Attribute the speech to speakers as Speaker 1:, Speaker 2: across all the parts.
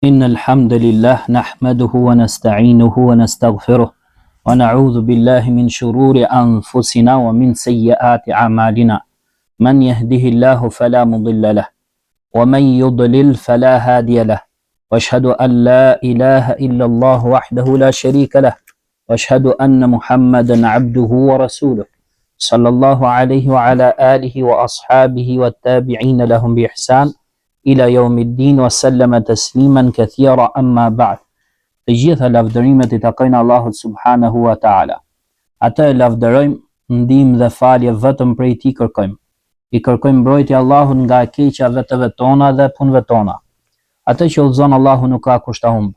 Speaker 1: إن الحمد لله نحمده ونستعينه ونستغفره ونعوذ بالله من شرور أنفسنا ومن سيئات أعمالنا من يهده الله فلا مضل له ومن يضلل فلا هادي له وأشهد أن لا إله إلا الله وحده لا شريك له وأشهد أن محمدا عبده ورسوله صلى الله عليه وعلى آله وأصحابه والتابعين لهم بإحسان إلى يوم الدين وسلم تسليما كثيرا أما بعد. Të gjitha lavdërimet I takojnë Allahut subhanahu wa ta'ala. Atë e lavdërojmë, ndihmë dhe falje vetëm prej Tij kërkojmë. I kërkojmë mbrojtje Allahut nga e keqja vetëve tona dhe punëve tona. Atë që udhëzon Allahu nuk ka kusht ta humbë,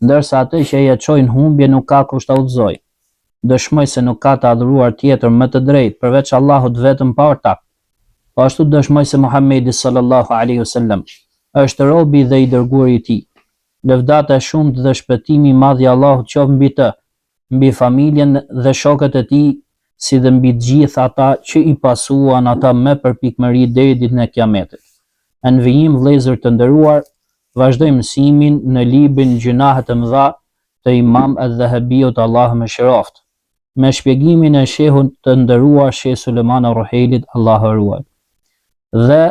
Speaker 1: ndërsa atë që e çojnë humbje nuk ka kusht ta udhëzojë. Dëshmoj se nuk ka të adhuruar tjetër më të drejtë përveç Allahut vetëm pa ortak. Po ashtu dëshmoj se Muhamedi sallallahu alaihi wasallam është robi dhe I dërguari I Tij. Lëvdata e shumtë dhe shpëtimi I madh I Allahut qoftë mbi të, mbi familjen dhe shokët e tij, si dhe mbi të gjithë ata që I pasuan ata me përpikmëri deri ditën e Kiametit. Në vijim vëllezër të nderuar, vazhdojmë mësimin në librin Gjunahet e mëdha të Imam al-Dhahabiut, Allahu mëshiroft, me shpjegimin e shehut të nderuar Sheh Sulejman al-Ruhailit, Allahu e ruaj. Dhe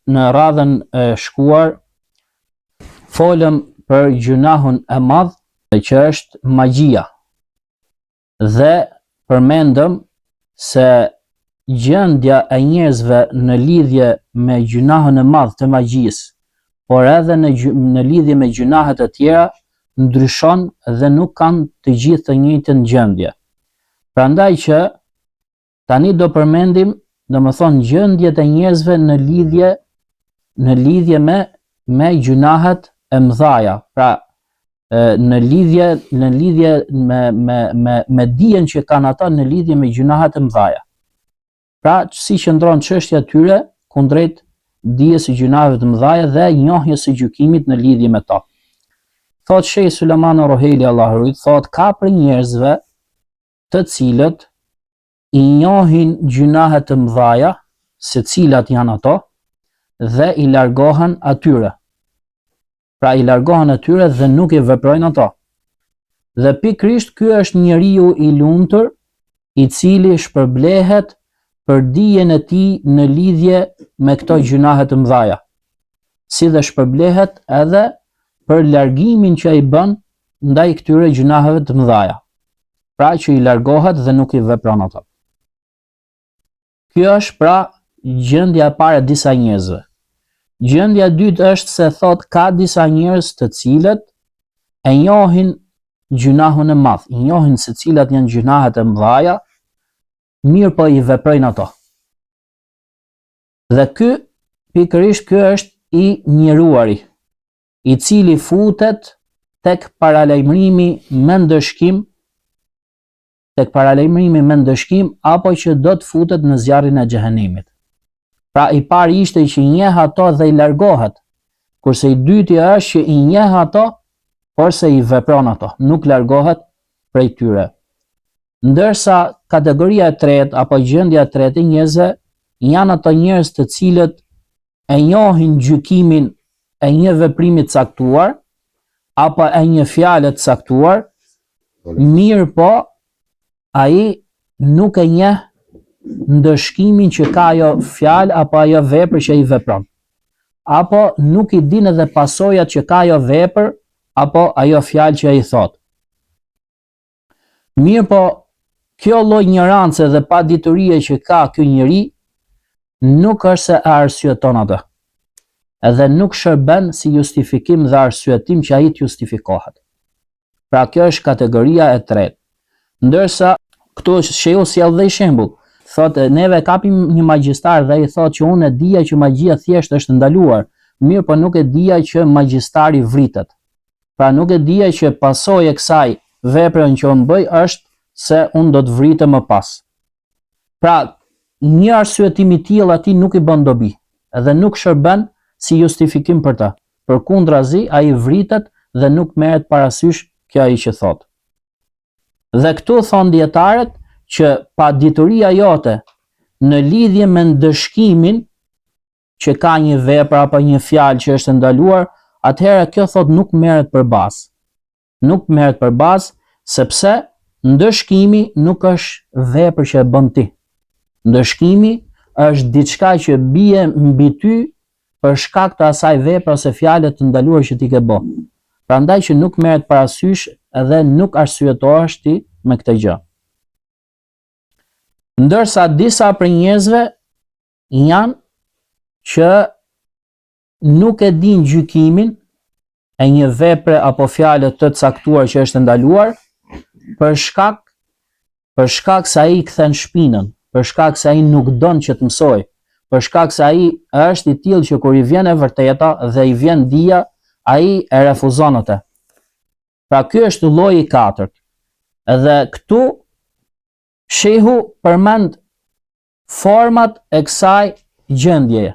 Speaker 1: në radhën e shkuar folëm për gjunahun e madh që është magjia. Dhe përmendëm se gjendja e njerëzve në lidhje me gjunahun e madh të magjisë, por edhe në lidhje me gjunahet e tjera ndryshon dhe nuk kanë të gjithë të njëjtën gjendje. Prandaj që tani do përmendim domethënë gjendjet e njerëzve në lidhje me gjunahet e mëdhaja. Pra në lidhje me dijen që kanë ata në lidhje me gjunahet e mëdhaja. Pra si qëndron çështja e tyre kundrejt dijes së gjunaheve të mëdhaja dhe njohjes së gjykimit në lidhje me to. Thot Sheh Sulejman al-Ruhaili, Allahu rujt, thot ka për njerëzve të cilët I njohin gjunahet të mëdhaja, se cilat janë ato, dhe I largohen atyre. Pra I largohen atyre dhe nuk I veprojnë ato. Dhe pikrisht ky është njeriu I lumtur, I cili shpërblehet për dijen e tij në lidhje me këto gjunahet të mëdhaja, si dhe shpërblehet edhe për largimin që ai bën ndaj këtyre gjunaheve të mëdhaja. Pra që I largohet dhe nuk I vepron ato. Kjo është pra gjendja e parë e disa njerëzve. Gjendja e dytë është se thot ka disa njerëz të cilët e njohin gjunahun e madh, I njohin se cilat janë gjunahet e mëdhaja, mirë po I veprojnë ato. Dhe pikërisht ky është I njeruari, I cili futet tek paralajmërimi me ndëshkim, apo që do të futet në zjarrin e xhehenemit. Pra I pari ishte që I njeh ato dhe I largohet, kurse I dyti është që I njeh ato, por se I vepron ato, nuk largohet prej tyre. Ndërsa kategoria e tretë apo gjendja e tretë e njerëzve janë ato njerëz të cilët e njohin gjykimin e një veprimi të caktuar apo e një fjale të caktuar, mirë po ai nuk e njeh ndëshkimin që ka ajo fjalë apo ajo vepër që I vepron, apo nuk I din edhe pasojat që ka ajo vepër apo ajo fjalë që ai thot. Mirë po kjo lloj ignorance dhe paditurie që ka ky njeri nuk është se e arsyeton atë, edhe nuk shërben si justifikim dhe arsyetim që ai të justifikohet. Pra kjo është kategoria e tretë. Ndërsa këtu shehu sjell dhe shembull. Thotë neve kapim një magjistar dhe I thotë që unë e dija që magjia thjesht është ndaluar, mirë po nuk e dija që magjistari vritet. Pra nuk e dija që pasojë e kësaj veprën që unë bëj është se unë do të vritem më pas. Pra një arsyetim I tillë atij nuk I bën dobi, edhe nuk shërben si justifikim për ta. Përkundrazi ai vritet dhe nuk merret parasysh kjo ai që thotë. Dhe këtu thon dietarët që padituria jote në lidhje me ndëshkimin që ka një vepër apo një fjalë që është ndaluar, atëherë kjo thot nuk merret për bazë. Nuk merret për bazë sepse ndëshkimi nuk është vepër që e bën ti. Ndëshkimi është diçka që bie mbi ty për shkak të asaj vepre ose fjale të ndaluar që ti ke bë. Prandaj që nuk merret parasysh edhe nuk arsyetohesh ti me këtë gjë. Ndërsa disa prej njerëzve janë që nuk e din gjykimin e një vepre apo fjale të caktuar që është ndaluar për shkak se ai kthen shpinën, për shkak se ai nuk don që të mësoj, për shkak se ai është i tillë që kur i vjen e vërteta dhe i vjen dija, ai e refuzon atë. Pra ky është lloji i katërt. Edhe këtu shehu përmend format e kësaj gjendjeje.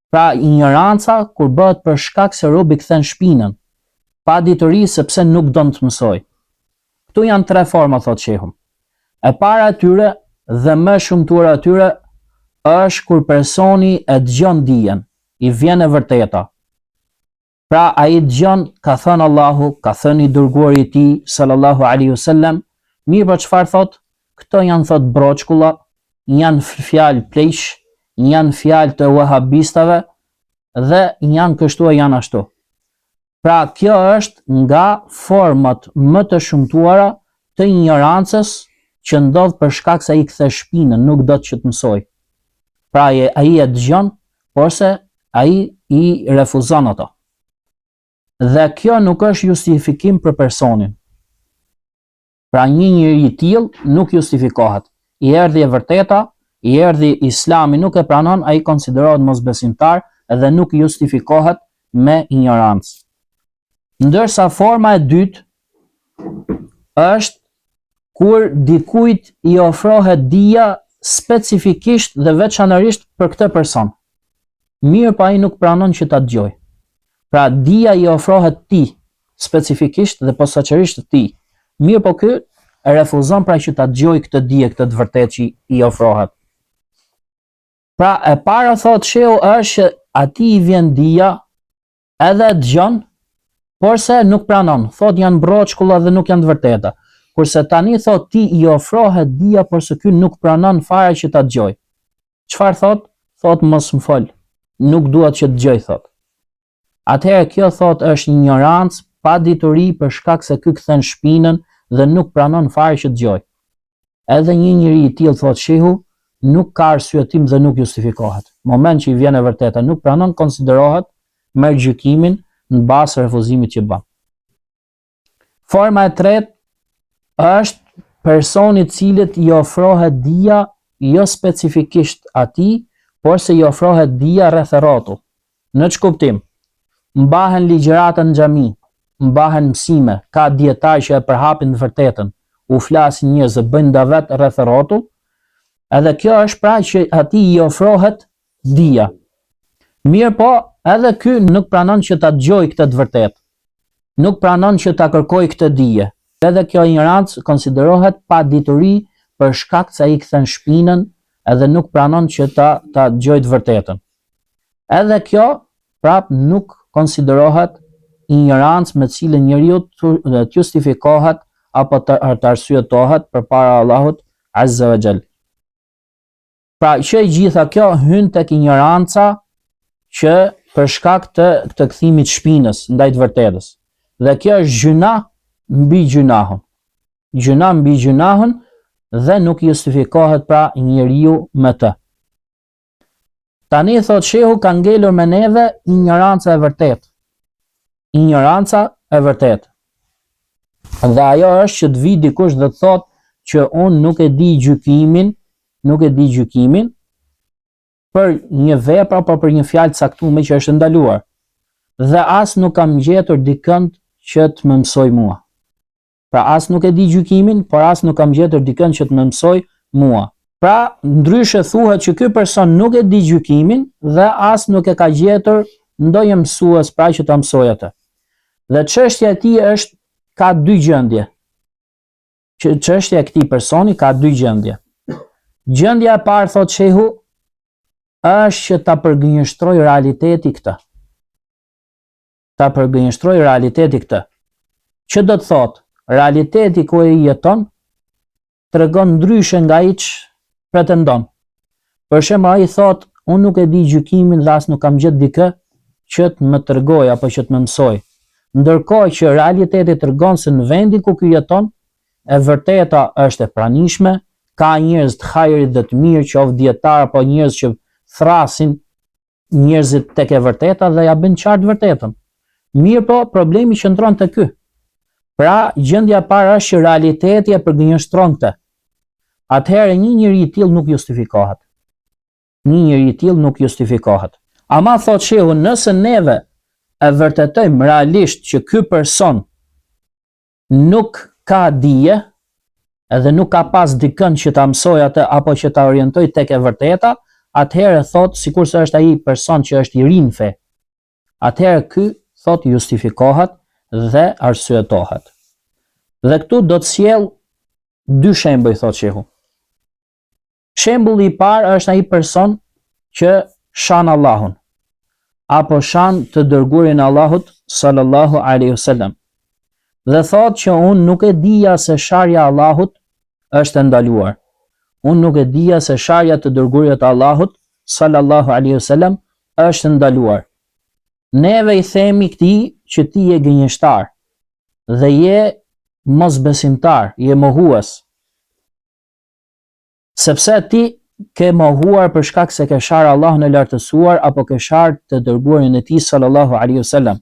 Speaker 1: Pra ignoranca kur bëhet për shkak se robi kthen shpinën, pa dituri sepse nuk don të mësoj. Këtu janë 3 forma, thot shehu. E para e tyre dhe më shumëtuara e tyre është kur personi e dëgjon dijen, i vjen e vërteta. Pra ai dëgjon ka thënë Allahu, ka thënë i dërguari i tij sallallahu alaihi wasallam, mirë po çfarë thot? Këto janë thot broçkulla, janë fjalë pleq, janë fjalë të wahabistave dhe janë kështu e janë ashtu. Pra kjo është nga format më të shumtuara të ignorancës që ndodh për shkak se ai kthe shpinën, nuk do të mësoj. Pra ai e dëgjon, porse ai i refuzon ato. Dhe kjo nuk është justifikim për personin. Pra një njeri i tillë nuk justifikohet. I erdhi e vërteta, i erdhi Islami nuk e pranon, ai konsiderohet mosbesimtar dhe nuk justifikohet me ignorancë. Ndërsa forma e dytë është kur dikujt i ofrohet dija specifikisht dhe veçanërisht për këtë person. Mirë pa ai nuk pranon që ta dëgjoj. Pra dija i ofrohet ti specifikisht dhe posaçërisht ti. Mirë po ky e refuzon pra që ta dëgjoj këtë dije, këtë të vërtetë që i ofrohet. Pra e para thot shehu është që atij i vjen dija edhe dëgjon, porse nuk pranon. Thot janë broçkulla dhe nuk janë të vërteta. Kurse tani thot ti i ofrohet dija, porse ky nuk pranon fare që ta dëgjoj. Çfarë thot? Thot mos më fol. Nuk duhet që dëgjoj thot. Atëherë kjo thot është ignorancë, pa dituri për shkak se ky kthen shpinën dhe nuk pranon fare që dëgjoj. Edhe një njeri i tillë thot shehu nuk ka arsyetim dhe nuk justifikohet. Moment që i vjen e vërteta nuk pranon, konsiderohet merr gjykimin në bazë refuzimit që bën. Forma e tretë është personi i cilit i ofrohet dija jo specifikisht atij, por se i ofrohet dija rreth rrotull. Në ç'kuptim? Mbahen ligjërata në xhami, mbahen mësime, ka dietar që e përhapin të vërtetën, u flasin njerëz, bëjnë davet rreth rrotull, edhe kjo është pra që atij i ofrohet dija. Mirë po, edhe ky nuk pranon që ta dëgjoj këtë të vërtetë. Nuk pranon që ta kërkoj këtë dije. Edhe kjo ignorancë konsiderohet pa dituri për shkak se ai kthen shpinën edhe nuk pranon që ta dëgjoj të vërtetën. Edhe kjo prap nuk konsiderohet ignorancë me cilën njeriu të justifikohet apo të arsyetohet përpara Allahut Azza wa Jall. Pra që gjitha kjo hyn tek ignoranca që për shkak të kthimit shpinës ndaj të vërtetës. Dhe kjo është gjuna mbi gjunahun. Gjuna mbi gjunahun dhe nuk justifikohet pra njeriu me të. Tani thot shehu ka ngelur me neve ignoranca e vërtetë. Ignoranca e vërtetë. Dhe ajo është që të vi dikush dhe të thot që unë nuk e di gjykimin për një vepër apo për një fjalë caktuar që është ndaluar. Dhe as nuk kam gjetur dikënd që të më mësoj mua. Pra as nuk e di gjykimin, por as nuk kam gjetur dikënd që të më mësoj mua. Pra ndryshe thuhet që ky person nuk e di gjykimin dhe as nuk e ka gjetur ndonjë mësues pra që ta mësoj atë. Dhe çështja e tij është ka dy gjendje. Çështja e këtij personi ka dy gjendje. Gjendja e parë thot shehu është që ta përgënjeshtroj realiteti këtë. ta përgënjeshtroj realiteti këtë. Që do të thotë, realiteti ku ai jeton tregon ndryshe nga ai që pretendon. Për shembull, ai thotë, unë nuk e di gjykimin dhe as nuk kam gjetë dikë që të më tregoj apo që të më mësoj. Ndërkohë që realiteti tregon se në vendin ku ky jeton, e vërteta është e pranishme, ka njerëz të hajrit dhe të mirë, qoftë dietar apo njerëz që thrasin njerëzit tek e vërteta dhe ja bëjnë qartë vërtetën. Mirë po, problemi qëndron te ky. Pra, gjendja e parë është që realiteti e përgënjeshtron këtë. Atëherë një njeri i tillë nuk justifikohet. Një njeri i tillë nuk justifikohet. Ama thot shehu, nëse neve e vërtetojmë realisht që ky person nuk ka dije, edhe nuk ka pas dikën që ta mësoj atë apo që ta orientoj tek e vërteta, atëherë thot sikurse është ai person që është i ri në fe. Atëherë ky thot justifikohet dhe arsyetohet. Dhe këtu do të sjell dy shembuj, thot shehu. Shembulli i parë është ai person që shan Allahun apo shan të dërguarin e Allahut sallallahu alaihi wasallam. Dhe thot që unë nuk e dija se sharja e Allahut është ndaluar. Unë nuk e dija se sharja të dërguarit të Allahut sallallahu alaihi wasallam është ndaluar. Neve i themi këtij që ti je gënjeshtar dhe je mosbesimtar, je mohues. Sepse ti ke mohuar për shkak se ke sharë Allahun e lartësuar apo ke sharë të dërguarin e tij sallallahu alaihi wasallam,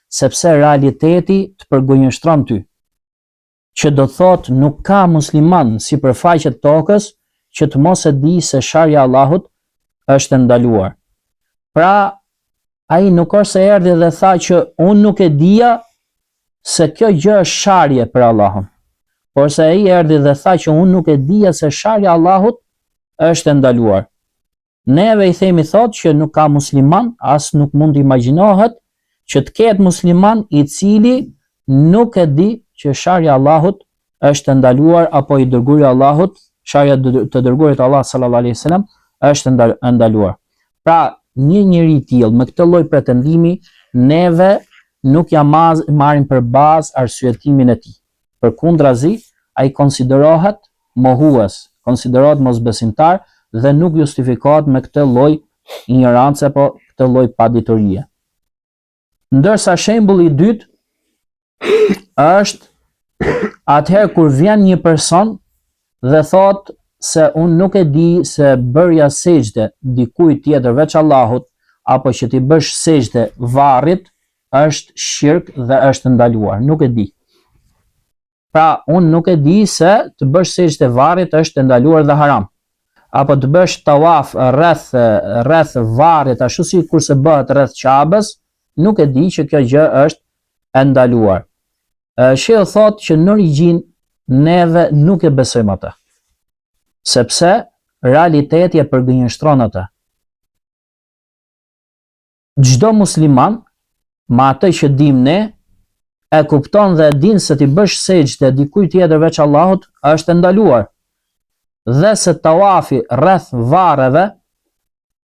Speaker 1: sepse realiteti të përgënjeshtron ty. Që do thot nuk ka musliman sipërfaqe të tokës që të mos e di se sharja e Allahut është ndaluar. Pra, ai nuk është se erdhi dhe tha që unë nuk e dija se kjo gjë është sharje për Allahun. Por se ai erdhi dhe tha që unë nuk e dija se sharja e Allahut është ndaluar. Neve i themi thot që nuk ka musliman, as nuk mund të imagjinohet që të ketë musliman i cili nuk e di që sharja e Allahut është ndaluar apo i dërguari i Allahut, sharja të dërguarit Allah sallallahu alaihi wasallam është ndaluar. Pra, një njeri i tillë me këtë lloj pretendimi, neve nuk ja marrim për bazë arsyetimin e tij. Përkundrazi, ai konsiderohet mohues, konsiderohet mosbesimtar dhe nuk justifikohet me këtë lloj ignorancë apo këtë lloj paditurie. Ndërsa shembulli i dytë është atëherë kur vjen një person dhe thot se unë nuk e di se bërja sejdë dikujt tjetër veç Allahut apo që ti bësh sejdë varrit është shirk dhe është ndaluar, nuk e di. Pra, unë nuk e di se të bësh sejdë varrit është ndaluar dhe haram. Apo të bësh tawaf rreth varrit ashtu si kurse bëhet rreth Qabës, nuk e di që kjo gjë është ndaluar. Shehu thot që në origjin neve nuk e besojmë atë, sepse realiteti e përgënjeshtron atë. Çdo musliman, me atë që dim ne, e kupton dhe e din se ti bësh sejdë dikujt tjetër veç Allahut është ndaluar. Dhe se tawafi rreth varreve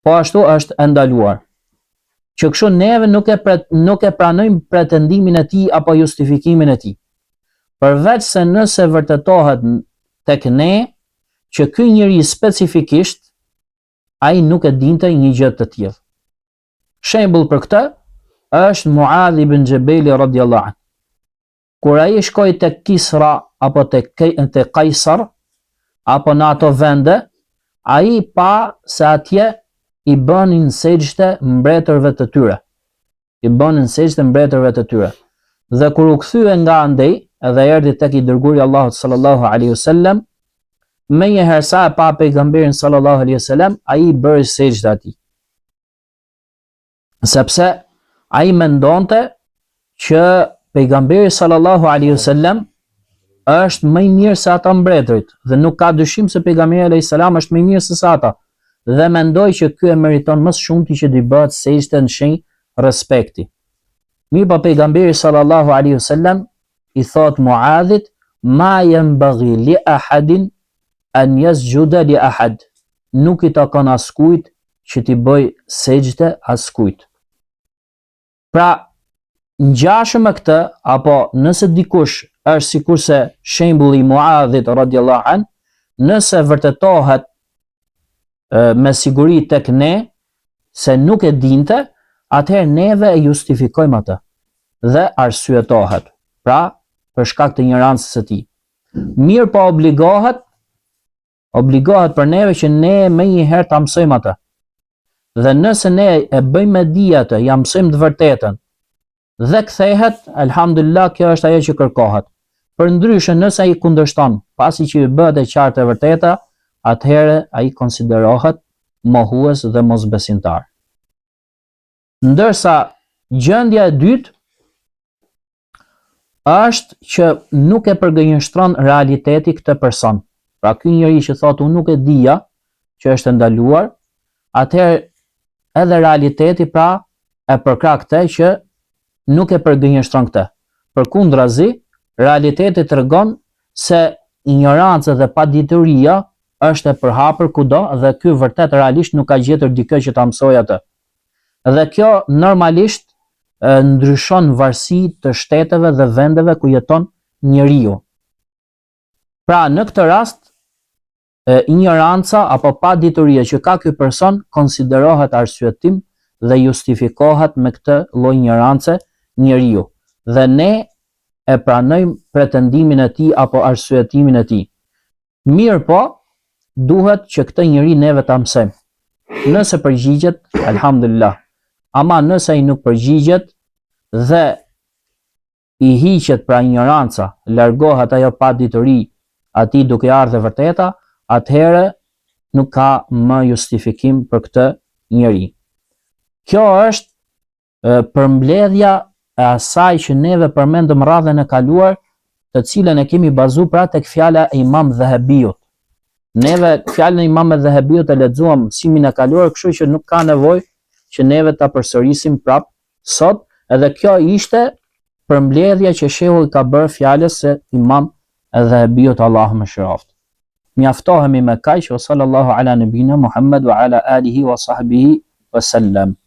Speaker 1: po ashtu është ndaluar. Që kështu neve nuk e pranojmë pretendimin e tij apo justifikimin e tij. Përveç se nëse vërtetohet tek ne që ky njeri specifikisht ai nuk e dinte një gjë të tillë. Shembull për këtë është Muadh ibn Jabali radhiyallahu anhu. Kur ai shkoi tek Kisra apo tek Kaisar apo në ato vende, ai pa se atje i bënin sejdë mbretërve të tyre. I bënin sejdë mbretërve të tyre. Dhe kur u kthye nga andej, edhe erdhi tek i dërguari Allahut sallallahu alaihi wasallam, me një herë sa e pa pejgamberin sallallahu alaihi wasallam, ai bëri sejdë atij. Sepse ai mendonte që pejgamberi sallallahu alaihi wasallam është më i mirë se ata mbretërit dhe nuk ka dyshim se pejgamberi alayhis salam është më i mirë se ata dhe mendoi që ky e meriton më shumë që t'i bëhet sejdë në shenjë respekti. Mirë pa pejgamberi sallallahu alaihi wasallam i thot Muadhit, ma yanbaghi li ahadin an yasjuda li ahad. Nuk i takon askujt që t'i bëj sejdë askujt. Pra, ngjashëm me këtë, apo nëse dikush është sikurse shembulli i Muadhit radhiyallahu an, nëse vërtetohet me siguri tek ne se nuk e dinte, atëherë neve e justifikojmë atë dhe arsyetohet. Pra, për shkak të ignorancës së tij. Mirë po obligohet për neve që ne më njëherë ta mësojmë atë. Dhe nëse ne e bëjmë me dije atë, ja mësojmë të vërtetën dhe kthehet, elhamdulillah, kjo është ajo që kërkohet. Përndryshe, nëse ai kundërshton, pasi që i bëhet e qartë e vërteta, atëherë ai konsiderohet mohues dhe mosbesimtar. Ndërsa gjendja e dytë është që nuk e përgënjeshtron realiteti këtë person. Pra ky njeri që thotë unë nuk e dija që është ndaluar, atëherë edhe realiteti pra e përkrah këtë që nuk e përgënjeshtron këtë. Përkundrazi, realiteti tregon se ignoranca dhe padituria është e përhapur kudo dhe ky vërtet realisht nuk ka gjetur dikë që ta mësojë atë. Dhe kjo normalisht ndryshon varësi të shteteve dhe vendeve ku jeton njeriu. Pra në këtë rast, ignoranca apo padituria që ka ky person konsiderohet arsyetim dhe justifikohet me këtë lloj ignorance njeriu. Dhe ne e pranojmë pretendimin e tij apo arsyetimin e tij. Mirë po, duhet që këtë njeri neve ta mësojmë. Nëse përgjigjet, elhamdulillah. Ama nëse ai nuk përgjigjet dhe i hiqet pra ignoranca, largohet ajo padituri atij duke ardhur vërteta, atëherë nuk ka më justifikim për këtë njeri. Kjo është përmbledhja e asaj që neve përmendëm radhën e kaluar, të cilën e kemi bazuar pra tek fjala e Imam Dhahabiut. Neve fjalën e Imam Dhahabiut e lexuam mësimin e kaluar, kështu që nuk ka nevojë që neve ta përsërisim prap sot, edhe kjo ishte përmbledhja që shehu i ka bërë fjalës së Imam Dhahabiut, Allahu më shëroft. Mjaftohemi me kaq, wa sallallahu ala nabina Muhammad wa ala alihi wa sahbihi wa sallam.